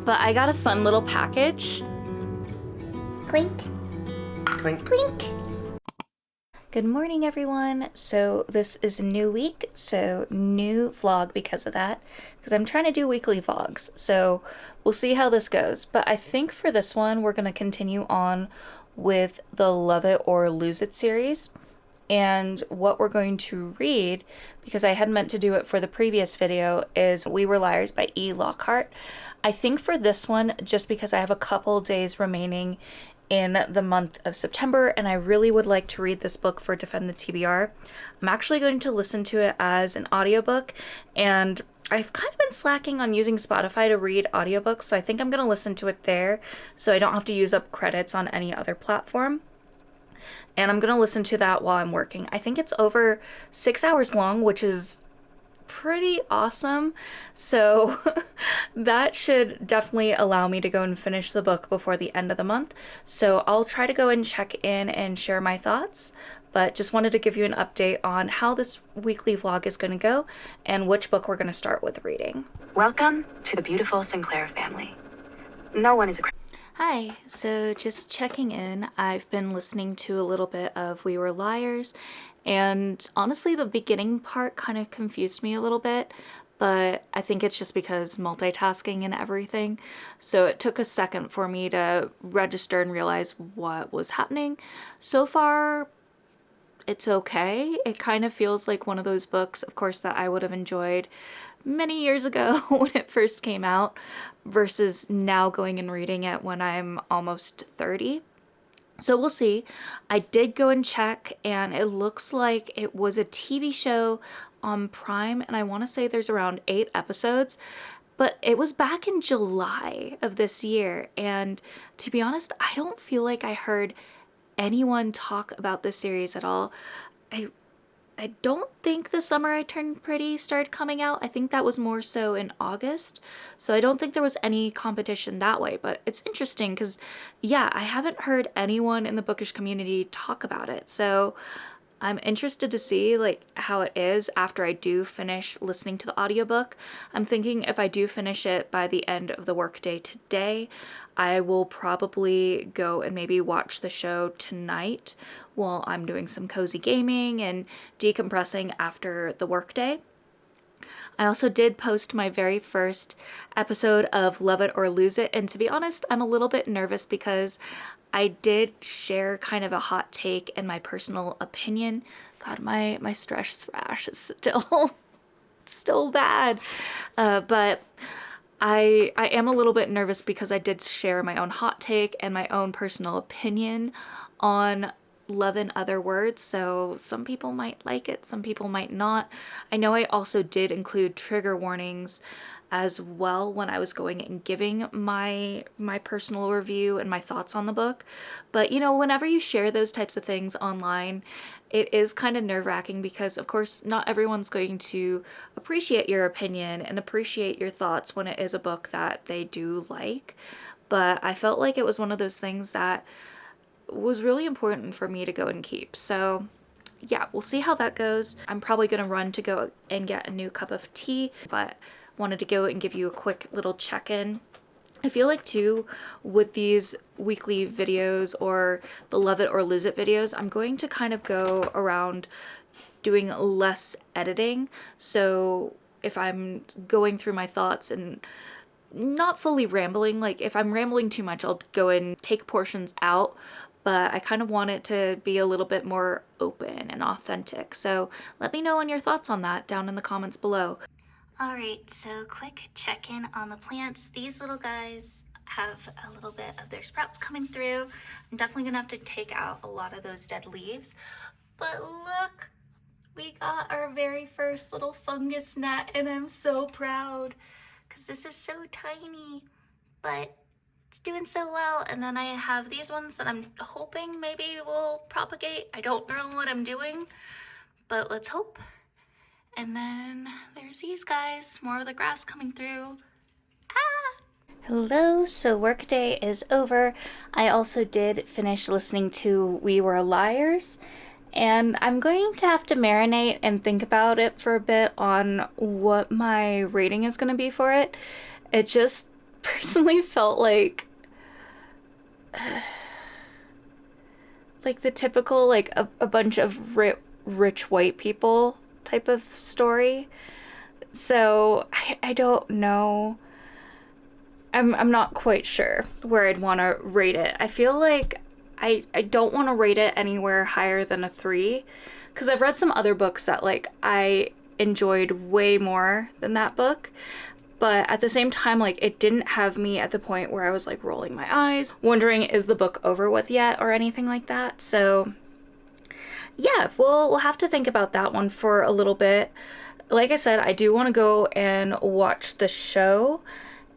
but I got a fun little package. Clink. Clink. Clink. Good morning, everyone. So this is a new week, so new vlog because of that, because I'm trying to do weekly vlogs. So we'll see how this goes. But I think for this one, we're going to continue on with the Love It or Lose It series. And what we're going to read, because I had meant to do it for the previous video, is We Were Liars by E. Lockhart. I think for this one, just because I have a couple days remaining in the month of September and I really would like to read this book for Defend the TBR, I'm actually going to listen to it as an audiobook, and I've kind of been slacking on using Spotify to read audiobooks, so I think I'm going to listen to it there so I don't have to use up credits on any other platform. And I'm going to listen to that while I'm working. I think it's over 6 hours long, which is pretty awesome. So that should definitely allow me to go and finish the book before the end of the month. So I'll try to go and check in and share my thoughts. But just wanted to give you an update on how this weekly vlog is going to go and which book we're going to start with reading. Welcome to the beautiful Sinclair family. No one is a... Hi, so just checking in. I've been listening to a little bit of We Were Liars, and honestly the beginning part kind of confused me a little bit, but I think it's just because multitasking and everything, so it took a second for me to register and realize what was happening. So far, it's okay. It kind of feels like one of those books, of course, that I would have enjoyed many years ago when it first came out versus now going and reading it when I'm almost 30. So we'll see. I did go and check, and it looks like it was a TV show on Prime, and I want to say there's around 8 episodes, but it was back in July of this year, and to be honest, I don't feel like I heard anyone talk about this series at all. I don't think The Summer I Turned Pretty started coming out. I think that was more so in August. So I don't think there was any competition that way, but it's interesting because, yeah, I haven't heard anyone in the bookish community talk about it. So I'm interested to see like how it is after I do finish listening to the audiobook. I'm thinking if I do finish it by the end of the workday today, I will probably go and maybe watch the show tonight while I'm doing some cozy gaming and decompressing after the workday. I also did post my very first episode of Love It or Lose It, and to be honest, I'm a little bit nervous because I did share kind of a hot take and my personal opinion. God, my stress rash is still bad. But I am a little bit nervous because I did share my own hot take and my own personal opinion on Love in Other Words, so some people might like it, some people might not. I know I also did include trigger warnings as well when I was going and giving my personal review and my thoughts on the book. But you know, whenever you share those types of things online, it is kind of nerve-wracking because of course not everyone's going to appreciate your opinion and appreciate your thoughts when it is a book that they do like. But I felt like it was one of those things that was really important for me to go and keep. So yeah, we'll see how that goes. I'm probably gonna run to go and get a new cup of tea, but wanted to go and give you a quick little check-in. I feel like too, with these weekly videos or the Love It or Lose It videos, I'm going to kind of go around doing less editing. So if I'm going through my thoughts and not fully rambling, like if I'm rambling too much, I'll go and take portions out, but I kind of want it to be a little bit more open and authentic. So let me know on your thoughts on that down in the comments below. Alright, so quick check-in on the plants. These little guys have a little bit of their sprouts coming through. I'm definitely gonna have to take out a lot of those dead leaves. But look, we got our very first little fungus gnat, and I'm so proud because this is so tiny, but it's doing so well. And then I have these ones that I'm hoping maybe will propagate. I don't know what I'm doing, but let's hope. And then there's these guys, more of the grass coming through. Hello, so workday is over. I also did finish listening to We Were Liars, and I'm going to have to marinate and think about it for a bit on what my rating is going to be for it. It just personally felt like the typical, like a bunch of rich white people type of story. So I don't know. I'm not quite sure where I'd want to rate it. I feel like I don't want to rate it anywhere higher than a 3, because I've read some other books that like I enjoyed way more than that book. But at the same time, like, it didn't have me at the point where I was like rolling my eyes, wondering is the book over with yet or anything like that. So yeah, we'll have to think about that one for a little bit. Like I said, I do want to go and watch the show,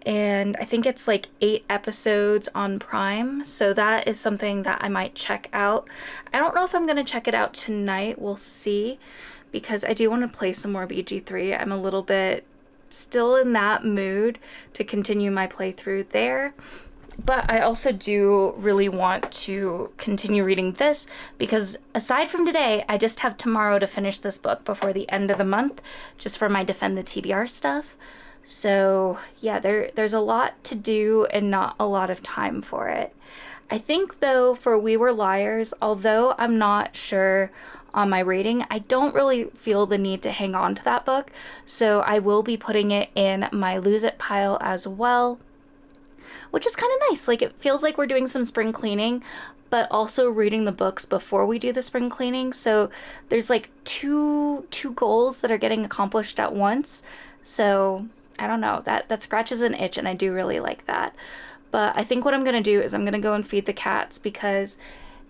and I think it's like 8 episodes on Prime, so that is something that I might check out. I don't know if I'm going to check it out tonight, we'll see, because I do want to play some more BG3. I'm a little bit still in that mood to continue my playthrough there. But I also do really want to continue reading this, because aside from today, I just have tomorrow to finish this book before the end of the month, just for my Defend the TBR stuff. So yeah, there's a lot to do and not a lot of time for it. I think though, for We Were Liars, although I'm not sure on my rating, I don't really feel the need to hang on to that book, so I will be putting it in my lose it pile as well, which is kind of nice. Like, it feels like we're doing some spring cleaning, but also reading the books before we do the spring cleaning. So there's like two goals that are getting accomplished at once. So I don't know, that scratches an itch, and I do really like that. But I think what I'm gonna do is I'm gonna go and feed the cats, because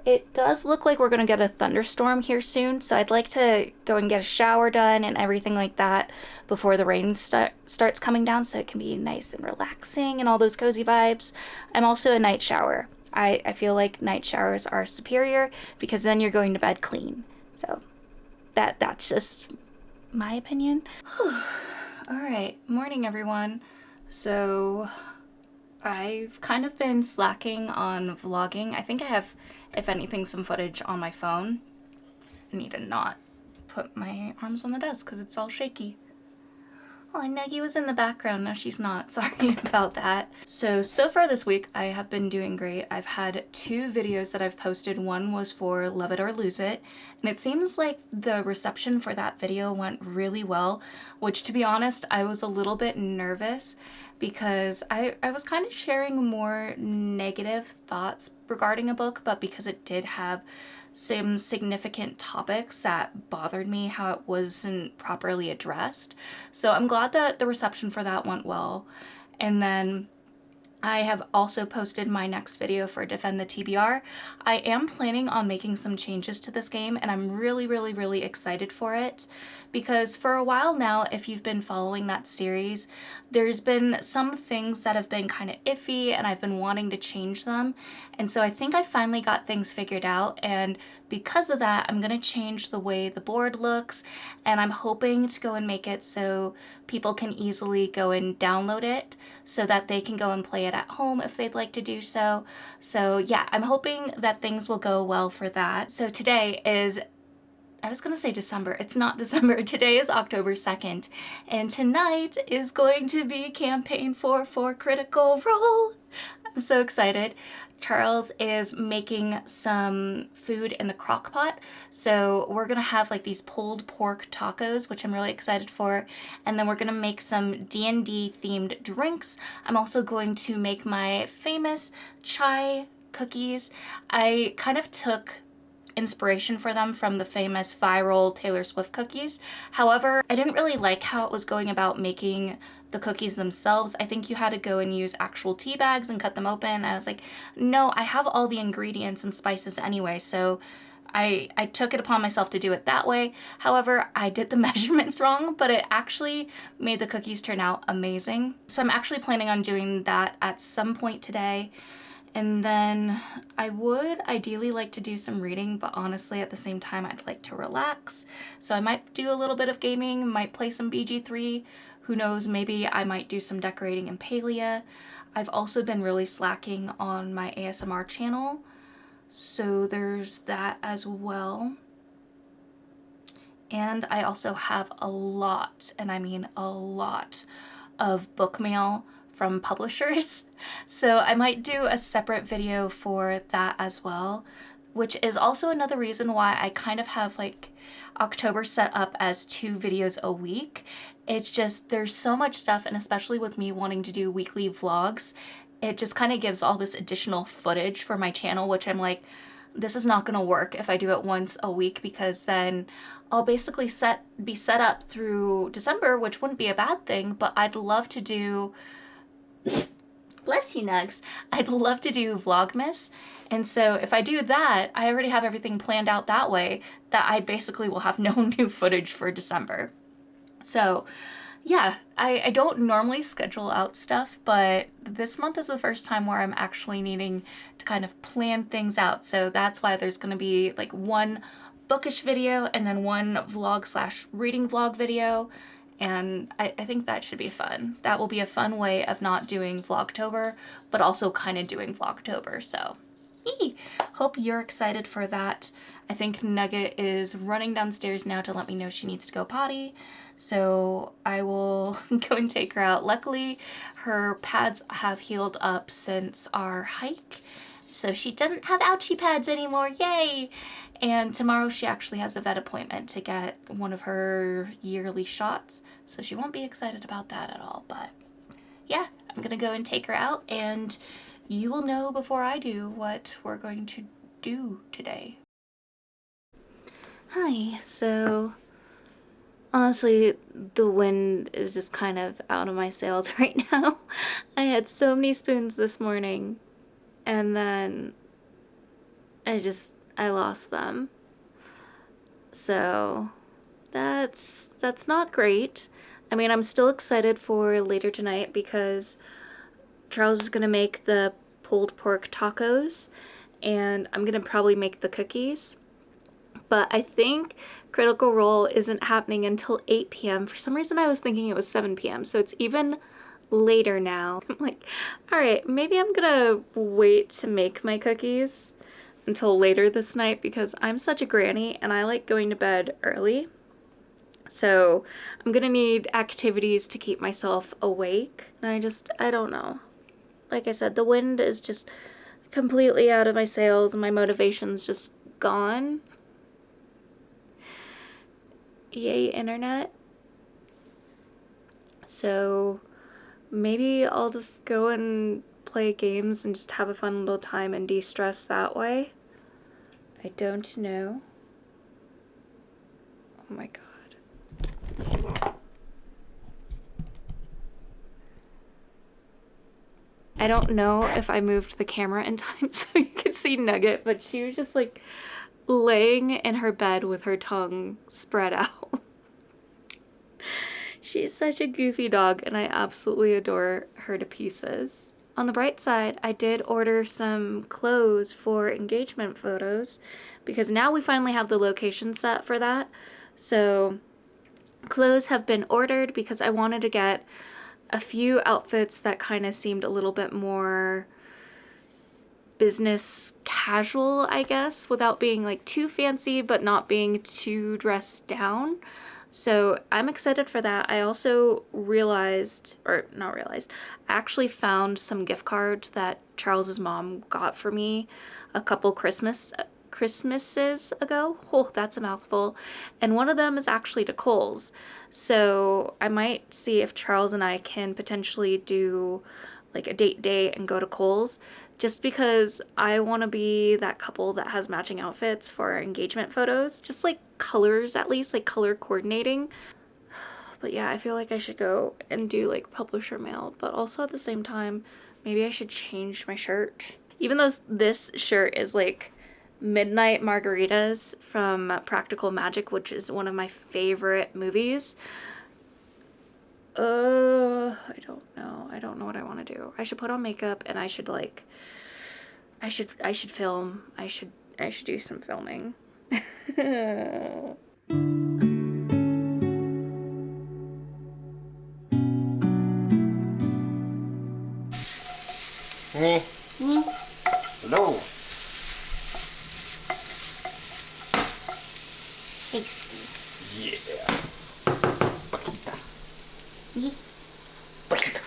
it does look like we're gonna get a thunderstorm here soon, so I'd like to go and get a shower done and everything like that before the rain starts coming down, so it can be nice and relaxing and all those cozy vibes. I'm also a night shower. I feel like night showers are superior, because then you're going to bed clean. So that's just my opinion. Alright, morning everyone. So I've kind of been slacking on vlogging. I think I have, if anything, some footage on my phone. I need to not put my arms on the desk because it's all shaky. Oh, Negi was in the background. Now she's not. Sorry about that. So far this week, I have been doing great. I've had 2 videos that I've posted. One was for Love It or Lose It, and it seems like the reception for that video went really well, which, to be honest, I was a little bit nervous, because I was kind of sharing more negative thoughts regarding a book, but because it did have some significant topics that bothered me, how it wasn't properly addressed. So I'm glad that the reception for that went well. And then I have also posted my next video for Defend the TBR. I am planning on making some changes to this game, and I'm really excited for it, because for a while now, if you've been following that series, there's been some things that have been kind of iffy, and I've been wanting to change them. And so I think I finally got things figured out, and because of that, I'm gonna change the way the board looks, and I'm hoping to go and make it so people can easily go and download it so that they can go and play it at home if they'd like to do so. So yeah, I'm hoping that things will go well for that. So today is, I was gonna say December, it's not December, today is October 2nd, and tonight is going to be campaign 4 for Critical Role. I'm so excited. Charles is making some food in the crock pot, so we're gonna have like these pulled pork tacos, which I'm really excited for, and then we're gonna make some D&D themed drinks. I'm also going to make my famous chai cookies. I kind of took inspiration for them from the famous viral Taylor Swift cookies. However, I didn't really like how it was going about making the cookies themselves. I think you had to go and use actual tea bags and cut them open. I was like, no, I have all the ingredients and spices anyway, so I took it upon myself to do it that way. However, I did the measurements wrong, but it actually made the cookies turn out amazing. So I'm actually planning on doing that at some point today. And then I would ideally like to do some reading, but honestly at the same time I'd like to relax. So I might do a little bit of gaming, might play some BG3, who knows, maybe I might do some decorating in Palia. I've also been really slacking on my ASMR channel, so there's that as well. And I also have a lot, and I mean a lot, of book mail from publishers. So I might do a separate video for that as well, which is also another reason why I kind of have like October set up as 2 videos a week. It's just there's so much stuff, and especially with me wanting to do weekly vlogs, it just kind of gives all this additional footage for my channel, which I'm like, this is not gonna work if I do it once a week, because then I'll basically be set up through December, which wouldn't be a bad thing, but I'd love to do, bless you Nugs, I'd love to do Vlogmas. And so if I do that, I already have everything planned out that way that I basically will have no new footage for December. So yeah, I don't normally schedule out stuff, but this month is the first time where I'm actually needing to kind of plan things out. So that's why there's going to be like one bookish video and then one vlog/reading vlog video. And I think that should be fun. That will be a fun way of not doing Vlogtober, but also kind of doing Vlogtober. So hope you're excited for that. I think Nugget is running downstairs now to let me know she needs to go potty. So I will go and take her out. Luckily, her pads have healed up since our hike, so she doesn't have ouchie pads anymore. Yay! And tomorrow she actually has a vet appointment to get one of her yearly shots, so she won't be excited about that at all. But yeah, I'm gonna go and take her out, and you will know before I do what we're going to do today. Hi, so honestly, the wind is just kind of out of my sails right now. I had so many spoons this morning, and then I lost them. So that's not great. I mean, I'm still excited for later tonight because Charles is gonna make the pulled pork tacos, and I'm gonna probably make the cookies. But I think Critical Role isn't happening until 8 p.m. For some reason I was thinking it was 7 p.m. So it's even later now. I'm like, all right, maybe I'm gonna wait to make my cookies until later this night because I'm such a granny and I like going to bed early. So I'm gonna need activities to keep myself awake. And I don't know. Like I said, the wind is just completely out of my sails and my motivation's just gone. Yay, internet. So maybe I'll just go and play games and just have a fun little time and de-stress that way. I don't know. Oh my god. I don't know if I moved the camera in time so you could see Nugget, but she was just like laying in her bed with her tongue spread out. She's such a goofy dog and I absolutely adore her to pieces. On the bright side, I did order some clothes for engagement photos because now we finally have the location set for that. So clothes have been ordered because I wanted to get a few outfits that kind of seemed a little bit more business casual, I guess, without being like too fancy but not being too dressed down. So I'm excited for that. I also actually found some gift cards that Charles's mom got for me a couple Christmases ago. Oh, that's a mouthful. And one of them is actually to Kohl's. So I might see if Charles and I can potentially do like a date day and go to Kohl's, just because I want to be that couple that has matching outfits for our engagement photos. Just like colors, at least like color coordinating. But yeah, I feel like I should go and do like publisher mail, but also at the same time, maybe I should change my shirt. Even though this shirt is like Midnight Margaritas from Practical Magic, which is one of my favorite movies. I don't know. I don't know what I want to do. I should put on makeup and I should like, I should film. I should do some filming. Hello. Yeah. Paquita. Paquita.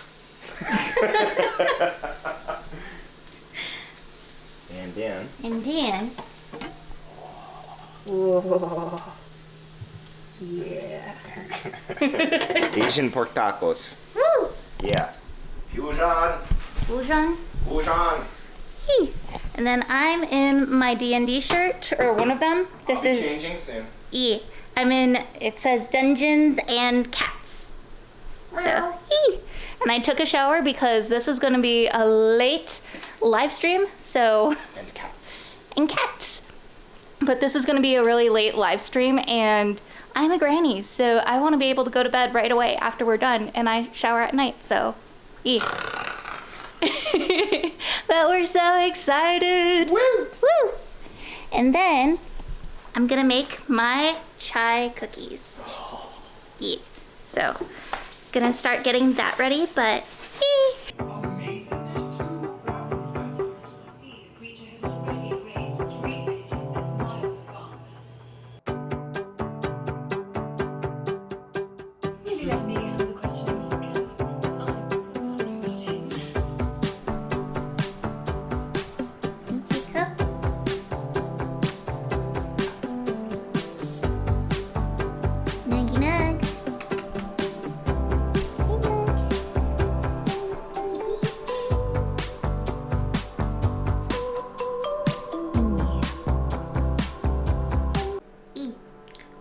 And then. And then. Whoa. Yeah. Asian pork tacos. Woo! Yeah. Fusion. Fusion. Fusion. And then I'm in my D&D shirt, or one of them. I'll be changing soon. I'm in, it says Dungeons and Cats. So, and I took a shower because this is going to be a late live stream, so. And cats. And cats. But this is going to be a really late live stream, and I'm a granny, so I want to be able to go to bed right away after we're done, and I shower at night, so. But we're so excited. Woo! Woo! And then I'm gonna make my chai cookies. Yeah. So gonna start getting that ready, but Nuggy Nugs.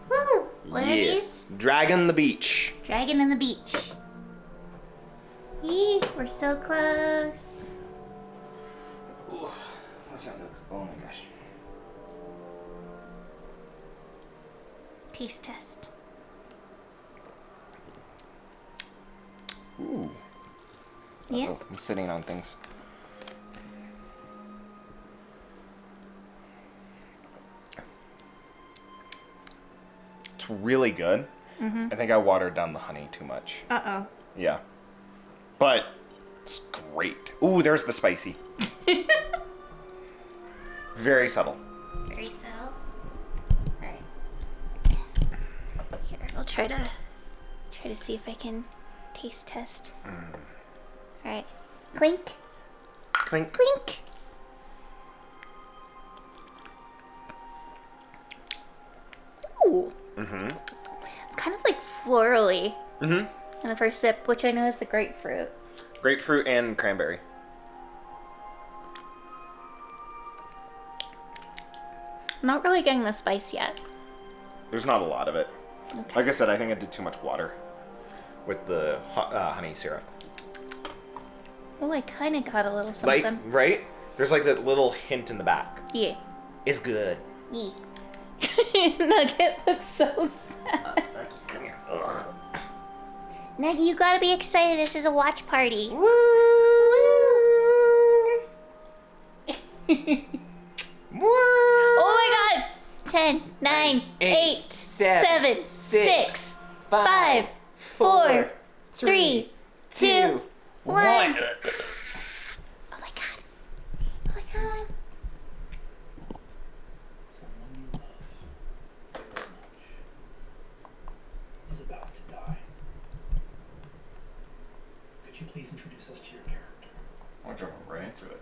Woo! What are these? Dragon the beach. Dragon in the beach. We're so close. Ooh, watch out, Nooks. Oh my gosh. Taste test. Ooh. Yeah. Uh-oh, I'm sitting on things. It's really good. I think I watered down the honey too much. Uh-oh. Yeah. But it's great. Ooh, there's the spicy. Very subtle. Very subtle. Alright. Here, I'll try to see if I can taste test. Alright. Clink. Clink. Clink. Ooh. It's kind of like florally in the first sip, which I know is the grapefruit. Grapefruit and cranberry. I'm not really getting the spice yet. There's not a lot of it. Okay. Like I said, I think I did too much water with the honey syrup. Oh, I kind of got a little Like, something. right? There's like that little hint in the back. Yeah. It's good. Yeah. Nugget looks so sad. Come here. Ugh. Nugget, you gotta be excited. This is a watch party. Woo! Oh my god! 10, 9, 8, 7, 6, 5, 4, 3, 2, 1. Oh my god. Oh my god. Someone you love very much is about to die. Could you please introduce us to your character? I'll jump right into it.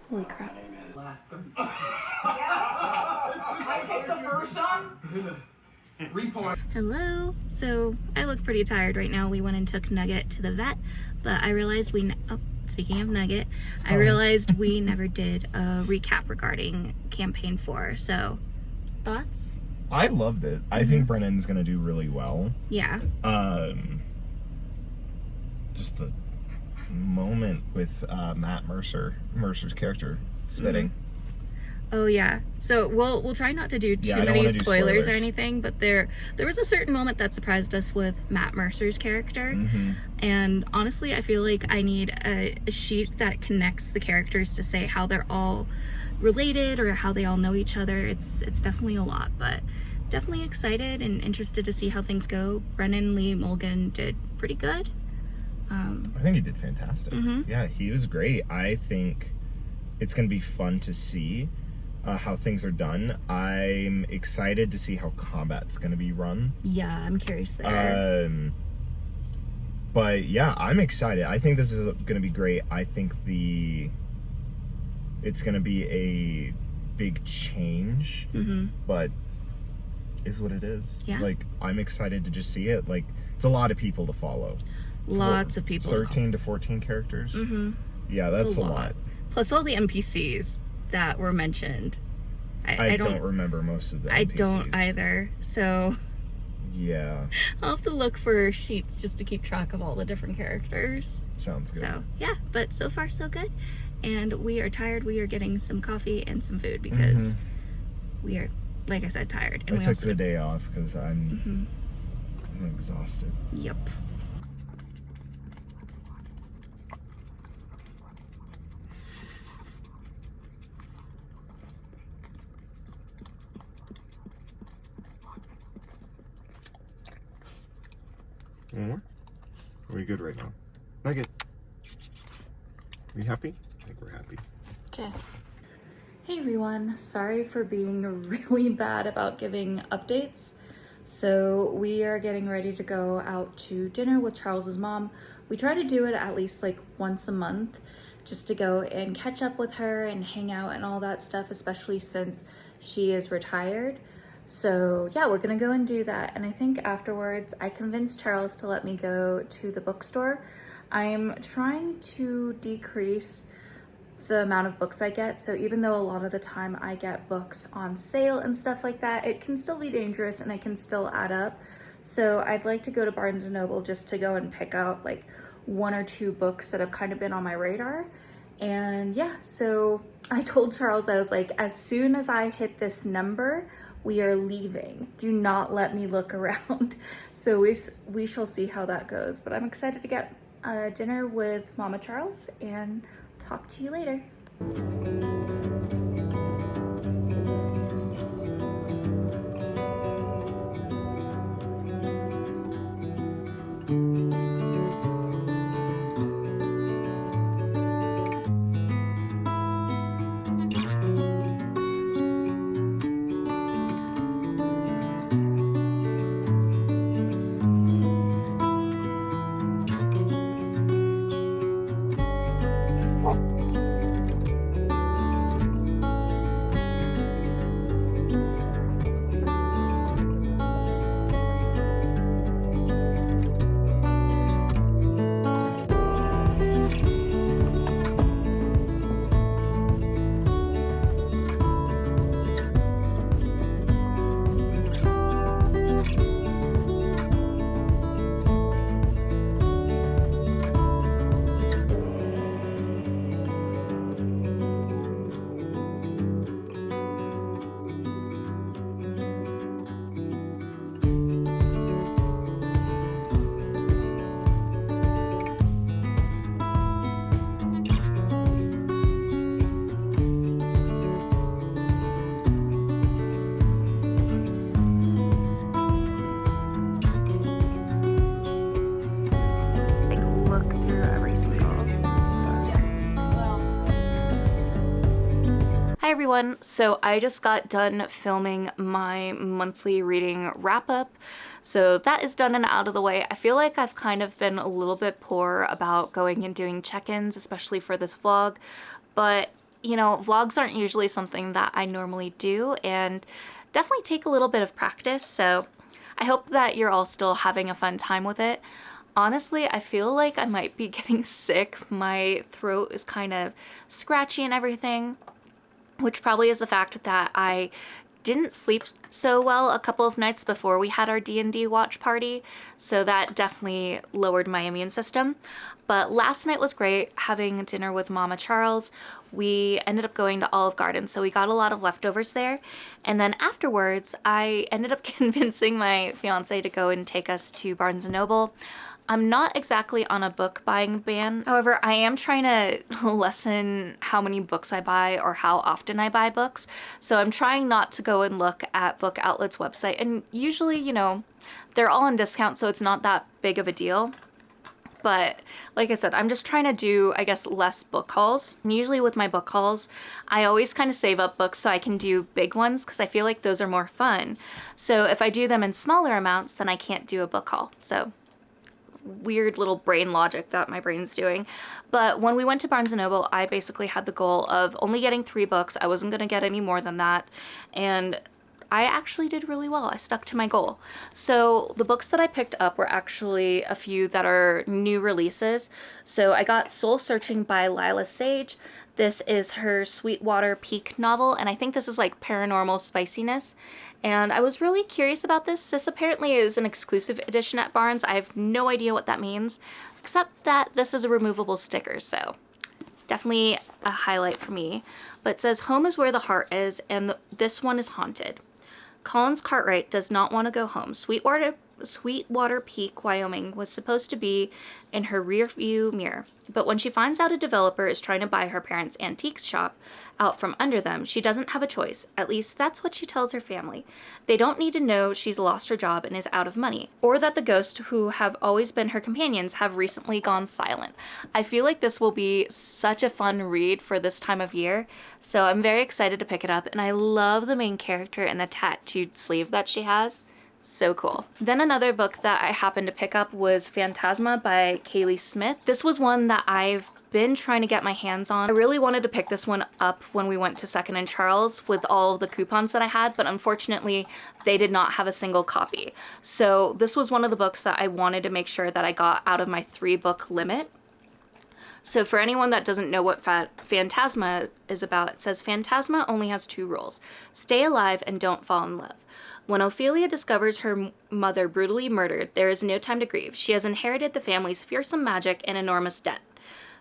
Holy crap. My name is... Last 30 seconds. I take the first shot. Report. Hello. So I look pretty tired right now. We went and took Nugget to the vet, but I realized speaking of Nugget, I realized we never did a recap regarding campaign 4. So, thoughts? I loved it. I think Brennan's gonna do really well. Yeah. Just the moment with Matt Mercer's character spitting. Oh yeah. So we'll try not to do too I don't many wanna do spoilers or spoilers. anything, but there was a certain moment that surprised us with Matt Mercer's character. And honestly, I feel like I need a sheet that connects the characters to say how they're all related or how they all know each other. It's definitely a lot, but definitely excited and interested to see how things go. Brennan Lee Mulligan did pretty good. I think he did fantastic. Yeah, he was great. I think it's going to be fun to see how things are done. I'm excited to see how combat's going to be run. Yeah, I'm curious there. But yeah, I'm excited. I think this is going to be great. I think it's going to be a big change, but is what it is. Yeah. Like, I'm excited to just see it. Like, it's a lot of people to follow. Lots of people. 13 to 14 characters. Yeah, that's a lot. Plus all the NPCs that were mentioned. I don't remember most of the NPCs. I don't either. So yeah, I'll have to look for sheets just to keep track of all the different characters. Sounds good. So yeah, but so far so good. And we are tired. We are getting some coffee and some food because we are, like I said, tired. And I we took also the day off because I'm exhausted. Yep. More? Are we good right now? Like it. Are you happy? I think we're happy. Okay. Hey everyone, sorry for being really bad about giving updates. So we are getting ready to go out to dinner with Charles's mom. We try to do it at least like once a month just to go and catch up with her and hang out and all that stuff, especially since she is retired. So yeah, we're gonna go and do that. And I think afterwards, I convinced Charles to let me go to the bookstore. I'm trying to decrease the amount of books I get. So even though a lot of the time I get books on sale and stuff like that, it can still be dangerous and it can still add up. So I'd like to go to Barnes & Noble just to go and pick out like 1 or 2 books that have kind of been on my radar. And yeah, so I told Charles, I was like, as soon as I hit this number, we are leaving. Do not let me look around. So we shall see how that goes. But I'm excited to get dinner with Mama Charles and talk to you later. Hi everyone, so I just got done filming my monthly reading wrap-up, so that is done and out of the way. I feel like I've kind of been a little bit poor about going and doing check-ins, especially for this vlog, but you know, vlogs aren't usually something that I normally do and definitely take a little bit of practice, so I hope that you're all still having a fun time with it. Honestly, I feel like I might be getting sick. My throat is kind of scratchy and everything, which probably is the fact that I didn't sleep so well a couple of nights before we had our D&D watch party, so that definitely lowered my immune system. But last night was great, having dinner with Mama Charles. We ended up going to Olive Garden, so we got a lot of leftovers there. And then afterwards, I ended up convincing my fiance to go and take us to Barnes & Noble. I'm not exactly on a book buying ban. However, I am trying to lessen how many books I buy or how often I buy books. So I'm trying not to go and look at Book Outlet's website. And usually, you know, they're all on discount, so it's not that big of a deal. But like I said, I'm just trying to do, I guess, less book hauls. And usually with my book hauls, I always kind of save up books so I can do big ones because I feel like those are more fun. So if I do them in smaller amounts, then I can't do a book haul. So weird little brain logic that my brain's doing. But when we went to Barnes & Noble, I basically had the goal of only getting 3 books. I wasn't going to get any more than that. And I actually did really well. I stuck to my goal. So the books that I picked up were actually a few that are new releases. So I got Soul Searching by Lila Sage. This is her Sweetwater Peak novel, and I think this is like paranormal spiciness. And I was really curious about this. This apparently is an exclusive edition at Barnes. I have no idea what that means, except that this is a removable sticker, so definitely a highlight for me. But it says, home is where the heart is, and this one is haunted. Collins Cartwright does not want to go home. Sweetwater Peak, Wyoming was supposed to be in her rear view mirror, but when she finds out a developer is trying to buy her parents' antiques shop out from under them, she doesn't have a choice. At least that's what she tells her family. They don't need to know she's lost her job and is out of money, or that the ghosts who have always been her companions have recently gone silent. I feel like this will be such a fun read for this time of year, so I'm very excited to pick it up, and I love the main character and the tattooed sleeve that she has. So cool. Then another book that I happened to pick up was Phantasma by Kaylee Smith. This was one that I've been trying to get my hands on. I really wanted to pick this one up when we went to Second and Charles with all of the coupons that I had, but unfortunately they did not have a single copy. So this was one of the books that I wanted to make sure that I got out of my 3-book limit. So for anyone that doesn't know what Phantasma is about, it says Phantasma only has 2 rules. Stay alive and don't fall in love. When Ophelia discovers her mother brutally murdered, there is no time to grieve. She has inherited the family's fearsome magic and enormous debt.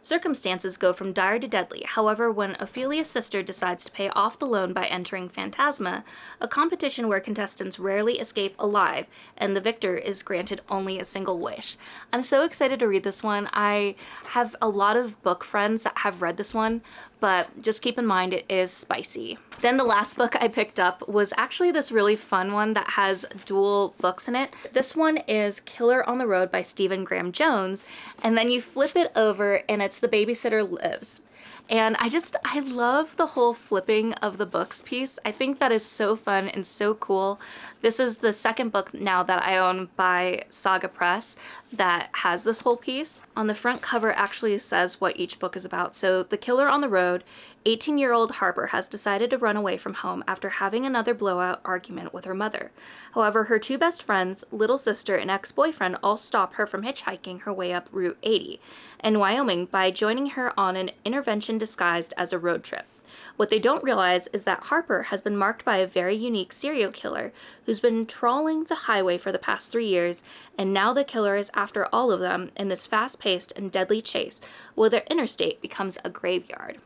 Circumstances go from dire to deadly. However, when Ophelia's sister decides to pay off the loan by entering Phantasma, a competition where contestants rarely escape alive, and the victor is granted only a single wish. I'm so excited to read this one. I have a lot of book friends that have read this one, but just keep in mind it is spicy. Then the last book I picked up was actually this really fun one that has dual books in it. This one is Killer on the Road by Stephen Graham Jones, and then you flip it over and it's The Babysitter Lives. And I love the whole flipping of the books piece. I think that is so fun and so cool. This is the second book now that I own by Saga Press that has this whole piece. On the front cover actually says what each book is about. So The Killer on the Road, 18-year-old Harper has decided to run away from home after having another blowout argument with her mother. However, her 2 best friends, little sister and ex-boyfriend, all stop her from hitchhiking her way up Route 80 in Wyoming by joining her on an intervention disguised as a road trip. What they don't realize is that Harper has been marked by a very unique serial killer who's been trawling the highway for the past 3 years, and now the killer is after all of them in this fast-paced and deadly chase where their interstate becomes a graveyard.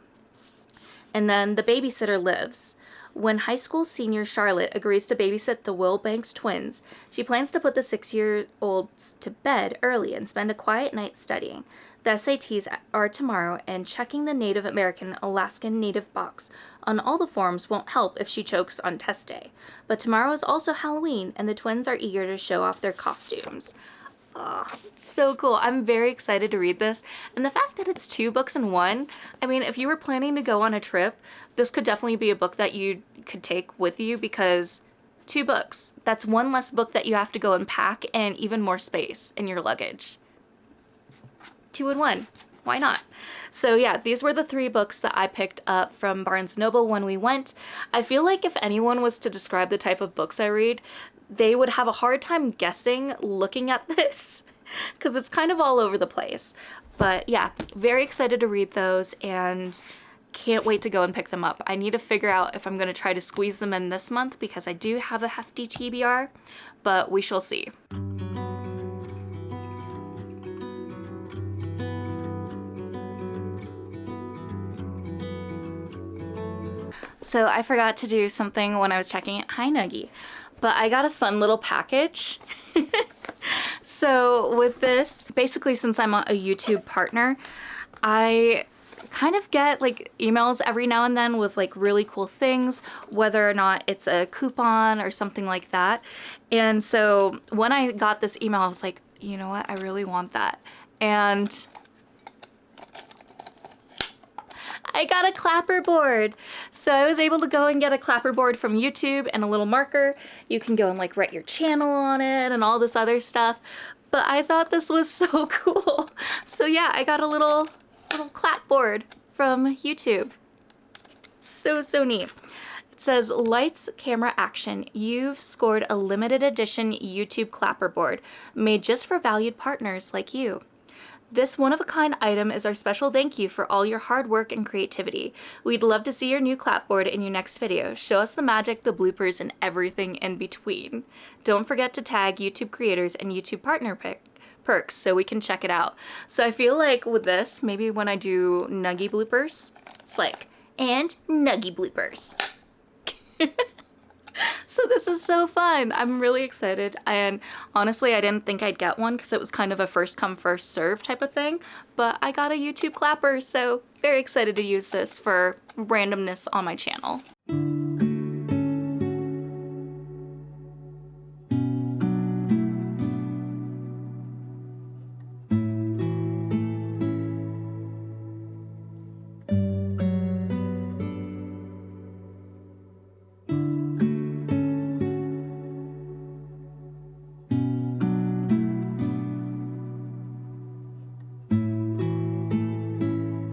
And then The Babysitter Lives. When high school senior Charlotte agrees to babysit the Wilbanks twins, she plans to put the 6-year-olds to bed early and spend a quiet night studying. The SATs are tomorrow, and checking the Native American Alaskan Native box on all the forms won't help if she chokes on test day. But tomorrow is also Halloween, and the twins are eager to show off their costumes. Oh, so cool. I'm very excited to read this. And the fact that it's 2 books in one, I mean, if you were planning to go on a trip, this could definitely be a book that you could take with you, because 2 books, that's 1 less book that you have to go and pack and even more space in your luggage. 2 in 1. Why not? So yeah, these were the 3 books that I picked up from Barnes & Noble when we went. I feel like if anyone was to describe the type of books I read, they would have a hard time guessing looking at this, because it's kind of all over the place. But yeah, very excited to read those and can't wait to go and pick them up. I need to figure out if I'm going to try to squeeze them in this month, because I do have a hefty TBR, but we shall see. So I forgot to do something when I was checking it. Hi, Nuggie. But I got a fun little package. So with this, basically since I'm a YouTube partner, I kind of get like emails every now and then with like really cool things, whether or not it's a coupon or something like that. And so when I got this email, I was like, you know what? I really want that. And I got a clapperboard. So I was able to go and get a clapperboard from YouTube and a little marker. You can go and like write your channel on it and all this other stuff. but I thought this was so cool. So yeah, I got a little clapboard from YouTube. So neat. It says, lights, camera, action. You've scored a limited edition YouTube clapperboard made just for valued partners like you. This one-of-a-kind item is our special thank you for all your hard work and creativity. We'd love to see your new clapboard in your next video. Show us the magic, the bloopers, and everything in between. Don't forget to tag YouTube creators and YouTube partner perks so we can check it out. So I feel like with this, maybe when I do nuggy bloopers, it's like, and nuggy bloopers. So this is so fun. I'm really excited, and honestly I didn't think I'd get one because it was kind of a first come first serve type of thing, but I got a YouTube clapper, so very excited to use this for randomness on my channel.